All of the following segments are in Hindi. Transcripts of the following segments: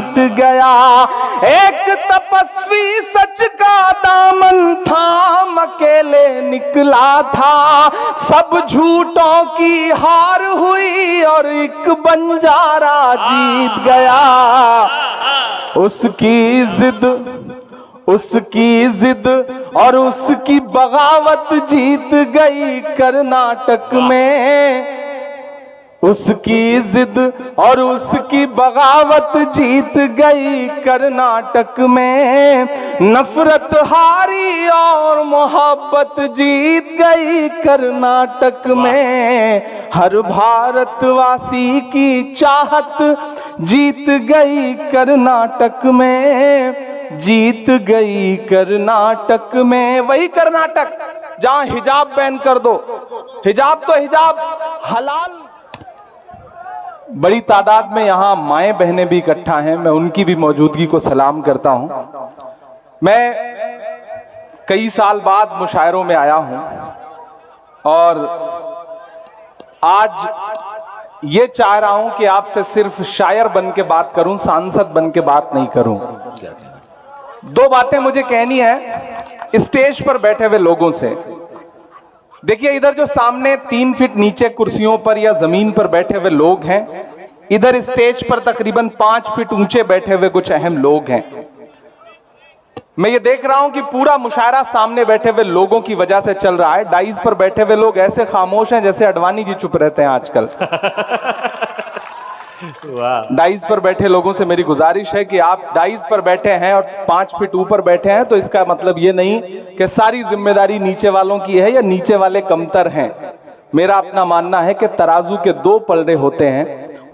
जीत गया। एक तपस्वी सच का दामन थाम अकेले निकला था, सब झूठों की हार हुई और एक बंजारा जीत गया। उसकी जिद और उसकी बगावत जीत गई कर्नाटक में। उसकी जिद और उसकी बगावत जीत गई कर्नाटक में। नफरत हारी और मोहब्बत जीत गई कर्नाटक में। हर भारतवासी की चाहत जीत गई कर्नाटक में, जीत गई कर्नाटक में। वही कर्नाटक जहां हिजाब बैन कर दो, हिजाब तो हिजाब हलाल। बड़ी तादाद में यहां माएं बहनें भी इकट्ठा हैं, मैं उनकी भी मौजूदगी को सलाम करता हूं। मैं कई साल बाद मुशायरों में आया हूं और आज ये चाह रहा हूं कि आपसे सिर्फ शायर बन के बात करूं, सांसद बन के बात नहीं करूं। दो बातें मुझे कहनी है स्टेज पर बैठे हुए लोगों से। देखिए, इधर जो सामने 3 फीट नीचे कुर्सियों पर या जमीन पर बैठे हुए लोग हैं, इधर स्टेज पर तकरीबन 5 फीट ऊंचे बैठे हुए कुछ अहम लोग हैं। मैं ये देख रहा हूं कि पूरा मुशायरा सामने बैठे हुए लोगों की वजह से चल रहा है। डाइस पर बैठे हुए लोग ऐसे खामोश हैं जैसे अडवाणी जी चुप रहते हैं आजकल। डाइस पर बैठे लोगों से मेरी गुजारिश है कि आप डाइस पर बैठे हैं और 5 फीट ऊपर बैठे हैं तो इसका मतलब ये नहीं कि सारी जिम्मेदारी नीचे वालों की है या नीचे वाले कमतर हैं। मेरा अपना मानना है कि तराजू के 2 पलड़े होते हैं,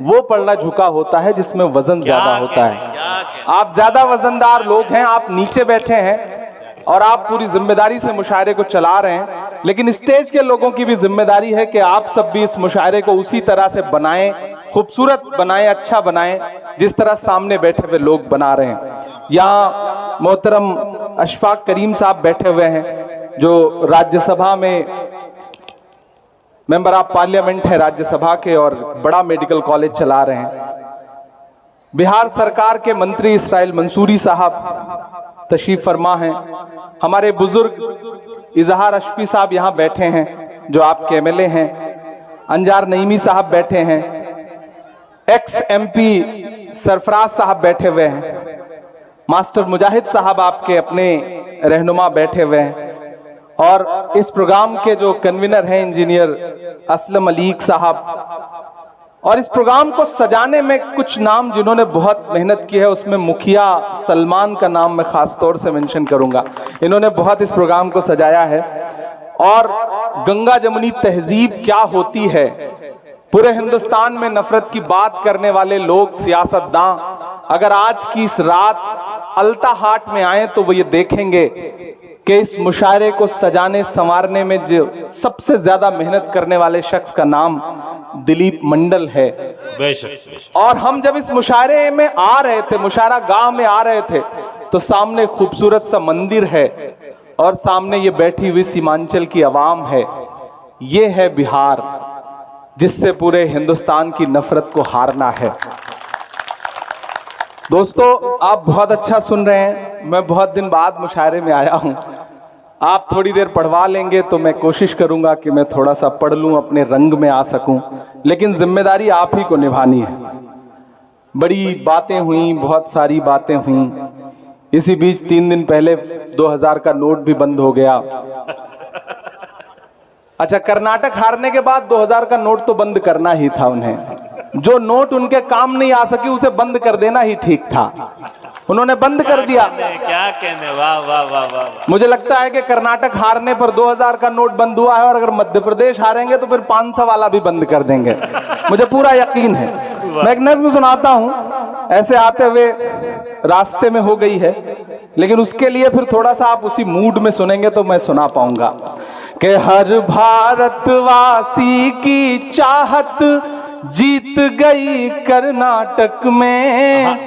वो पलड़ा झुका होता है जिसमें वजन ज्यादा होता है। आप ज्यादा वजनदार लोग हैं, आप नीचे बैठे हैं और आप पूरी जिम्मेदारी से मुशायरे को चला रहे हैं, लेकिन स्टेज के लोगों की भी जिम्मेदारी है कि आप सब भी इस मुशायरे को उसी तरह से बनाएं, खूबसूरत बनाएं, अच्छा बनाएं जिस तरह सामने बैठे हुए लोग बना रहे हैं। यहाँ मोहतरम अशफाक करीम साहब बैठे हुए हैं जो राज्यसभा में मेंबर ऑफ पार्लियामेंट है राज्यसभा के और बड़ा मेडिकल कॉलेज चला रहे हैं। बिहार सरकार के मंत्री इसराइल मंसूरी साहब तशरीफ फरमा हैं। हमारे बुजुर्ग इजहार अशफी साहब यहाँ बैठे हैं जो आपके एमएलए हैं। अंजार नईमी साहब बैठे हैं। एक्स एमपी सरफराज साहब बैठे हुए हैं। मास्टर मुजाहिद साहब आपके अपने रहनुमा बैठे हुए हैं और इस प्रोग्राम के जो कन्वीनर हैं इंजीनियर असलम अलीक साहब। और इस प्रोग्राम को सजाने में कुछ नाम जिन्होंने बहुत मेहनत की है, उसमें मुखिया सलमान का नाम मैं खास तौर से मेंशन करूंगा। इन्होंने बहुत इस प्रोग्राम को सजाया है। और गंगा जमुनी तहजीब क्या होती है, पूरे हिंदुस्तान में नफरत की बात करने वाले लोग, सियासतदां अगर आज की इस रात अलता हाट में आए तो वो ये देखेंगे कि इस मुशायरे को सजाने संवारने में जो सबसे ज्यादा मेहनत करने वाले शख्स का नाम दिलीप मंडल है। बेशक। और हम जब इस मुशायरे में आ रहे थे, मुशायरा गांव में आ रहे थे, तो सामने खूबसूरत सा मंदिर है और सामने ये बैठी हुई सीमांचल की आवाम है। ये है बिहार जिससे पूरे हिंदुस्तान की नफरत को हारना है। दोस्तों, आप बहुत अच्छा सुन रहे हैं। मैं बहुत दिन बाद मुशायरे में आया हूं। आप थोड़ी देर पढ़वा लेंगे तो मैं कोशिश करूंगा कि मैं थोड़ा सा पढ़ लूं, अपने रंग में आ सकूं, लेकिन जिम्मेदारी आप ही को निभानी है। बड़ी बातें हुई, बहुत सारी बातें हुई। इसी बीच 3 दिन पहले 2000 का नोट भी बंद हो गया। अच्छा, कर्नाटक हारने के बाद 2000 का नोट तो बंद करना ही था उन्हें। जो नोट उनके काम नहीं आ सकी उसे बंद कर देना ही ठीक था। उन्होंने बंद कर दिया। क्या कहने, वाह वाह वाह वाह। मुझे लगता है कि कर्नाटक हारने पर 2000 का नोट बंद हुआ है और अगर मध्य प्रदेश हारेंगे तो फिर 500 वाला भी बंद कर देंगे। मुझे पूरा यकीन है। मैं एक नज़्म सुनाता हूं, ऐसे आते हुए रास्ते में हो गई है, लेकिन उसके लिए फिर थोड़ा सा आप उसी मूड में सुनेंगे तो मैं सुना पाऊंगा कि हर भारतवासी की चाहत जीत गई कर्नाटक में,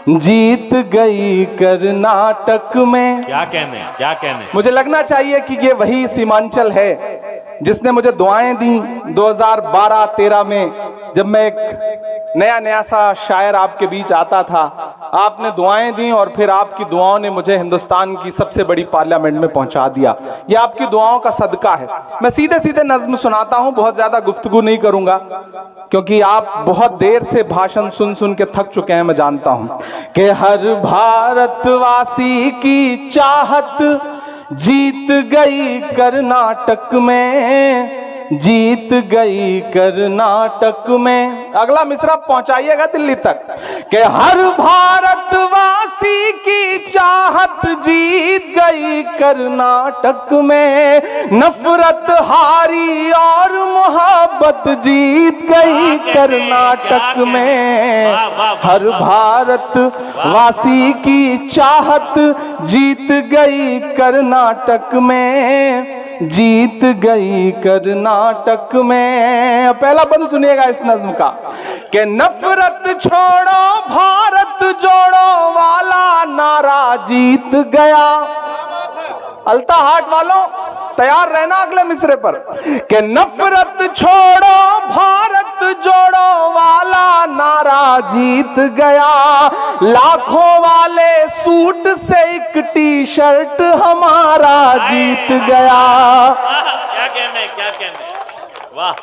जीत गई कर्नाटक में। क्या कहने, क्या कहने। मुझे लगना चाहिए कि ये वही सीमांचल है जिसने मुझे दुआएं दी 2012-13 में, जब मैं एक नया नया सा शायर आपके बीच आता था, आपने दुआएं दी और फिर आपकी दुआओं ने मुझे हिंदुस्तान की सबसे बड़ी पार्लियामेंट में पहुंचा दिया। ये आपकी दुआओं का सदका है। मैं सीधे सीधे नज्म सुनाता हूं, बहुत ज्यादा गुफ्तगू नहीं करूंगा क्योंकि आप बहुत देर से भाषण सुन सुन के थक चुके हैं, मैं जानता हूं कि हर भारतवासी की चाहत जीत गई कर्नाटक में, जीत गई कर्नाटक में। अगला मिसरा पहुंचाइएगा दिल्ली तक कि हर भारतवासी की चाहत जीत गई कर्नाटक में, नफरत हारी और मोहब्बत जीत गई कर्नाटक में। हर भारतवासी की चाहत जीत गई कर्नाटक में, जीत गई कर्नाटक में। पहला बंद सुनिएगा इस नज्म का कि नफरत छोड़ो भारत जोड़ो वाला नारा जीत गया। अलता हाट वालों तैयार रहना अगले मिसरे पर कि नफरत छोड़ो भारत जोड़ो वाला नारा जीत गया। लाखों वाले सूट से एक टी शर्ट हमारा जीत गया। क्या कहने वाह।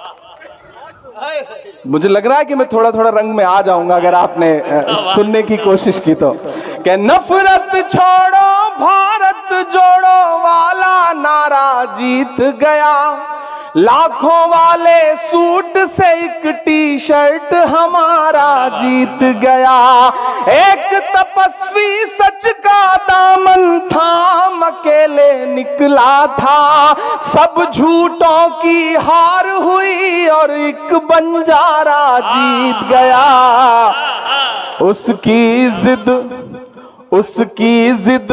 मुझे लग रहा है कि मैं थोड़ा थोड़ा रंग में आ जाऊंगा अगर आपने सुनने की कोशिश की तो। कि नफरत छोड़ो भारत जोड़ो वाला नारा जीत गया। लाखों वाले सूट से एक टी शर्ट हमारा जीत गया। एक तपस्वी सच का दामन थाम अकेले निकला था, सब झूठों की हार हुई और एक बंजारा जीत गया। उसकी जिद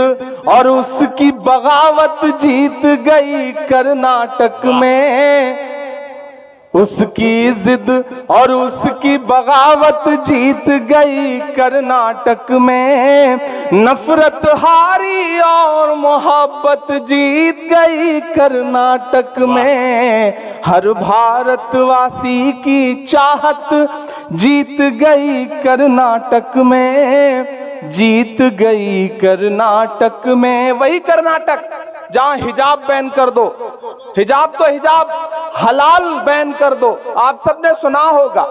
और उसकी बगावत जीत गई कर्नाटक में। उसकी जिद और उसकी बगावत जीत गई कर्नाटक में। नफरत हारी और मोहब्बत जीत गई कर्नाटक में। हर भारतवासी की चाहत जीत गई कर्नाटक में, जीत गई कर्नाटक में। वही कर्नाटक जहां हिजाब बैन कर दो, हिजाब तो हिजाब हलाल बैन कर दो। आप सबने सुना होगा।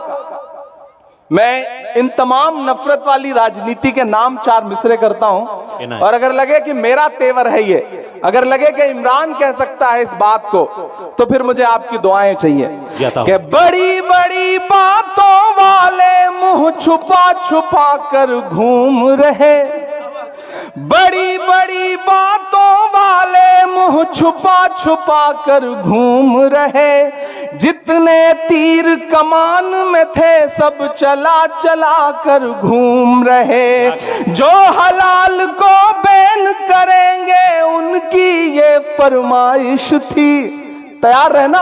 मैं इन तमाम नफरत वाली राजनीति के नाम 4 मिसरे करता हूं और अगर लगे कि मेरा तेवर है ये, अगर लगे कि इमरान कह सकता है इस बात को, तो फिर मुझे आपकी दुआएं चाहिए कि बड़ी बड़ी बातों वाले मुंह छुपा छुपा कर घूम रहे। बड़ी बड़ी बातों वाले मुंह छुपा छुपा कर घूम रहे। जितने तीर कमान में थे सब चला चला कर घूम रहे। जो हलाल को बैन करेंगे उनकी ये फरमाइश थी। तैयार रहना।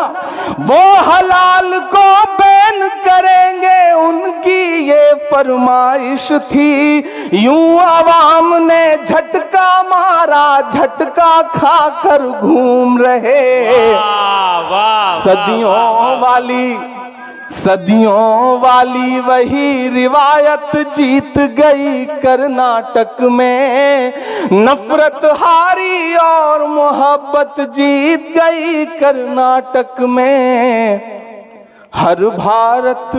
वो हलाल को बैन करेंगे उनकी ये फरमाइश थी। यूं आवाम ने झटका मारा, झटका खाकर घूम रहे। सदियों वाली वही रिवायत जीत गई कर्नाटक में। नफरत हारी और मोहब्बत जीत गई कर्नाटक में। हर भारत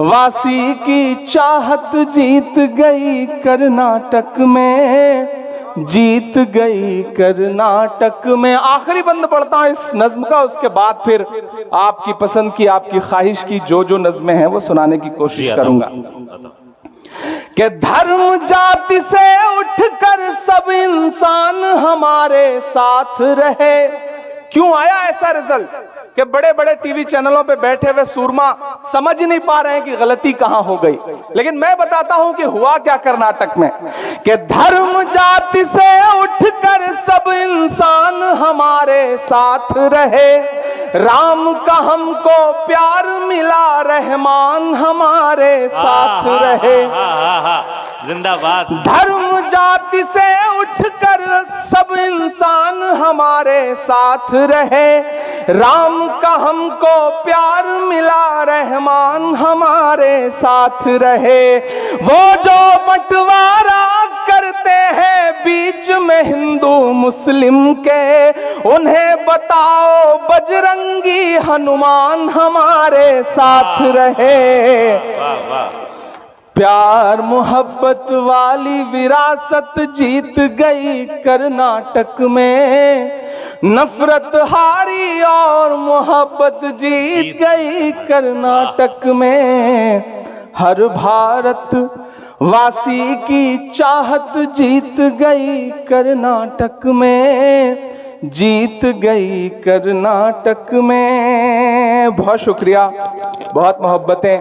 वासी की चाहत जीत गई कर्नाटक में, जीत गई कर्नाटक में। आखिरी बंद पढ़ता हूं इस नज्म का, उसके बाद फिर आपकी पसंद की, आपकी ख्वाहिश की जो नज्में हैं वो सुनाने की कोशिश करूंगा। कि धर्म जाति से उठकर सब इंसान हमारे साथ रहे। क्यों आया ऐसा रिजल्ट कि बड़े बड़े टीवी चैनलों पे बैठे हुए सूरमा समझ ही नहीं पा रहे हैं कि गलती कहां हो गई। लेकिन मैं बताता हूं कि हुआ क्या कर्नाटक में। कि धर्म जाति से उठकर सब इंसान हमारे साथ रहे। राम का हमको प्यार मिला, रहमान हमारे साथ रहे। जिंदाबाद। धर्म जाति से उठकर सब इंसान हमारे साथ रहे। राम का हमको प्यार मिला, रहमान हमारे साथ रहे। वो जो बंटवारा करते हैं बीच में हिंदू मुस्लिम के, उन्हें बताओ बजरंगी हनुमान हमारे साथ रहे। वाह वाह। प्यार मोहब्बत वाली विरासत जीत गई कर्नाटक में, नफरत हारी और मोहब्बत जीत गई कर्नाटक में। हर भारत वासी की चाहत जीत गई कर्नाटक में, जीत गई कर्नाटक में। बहुत शुक्रिया, बहुत मोहब्बतें।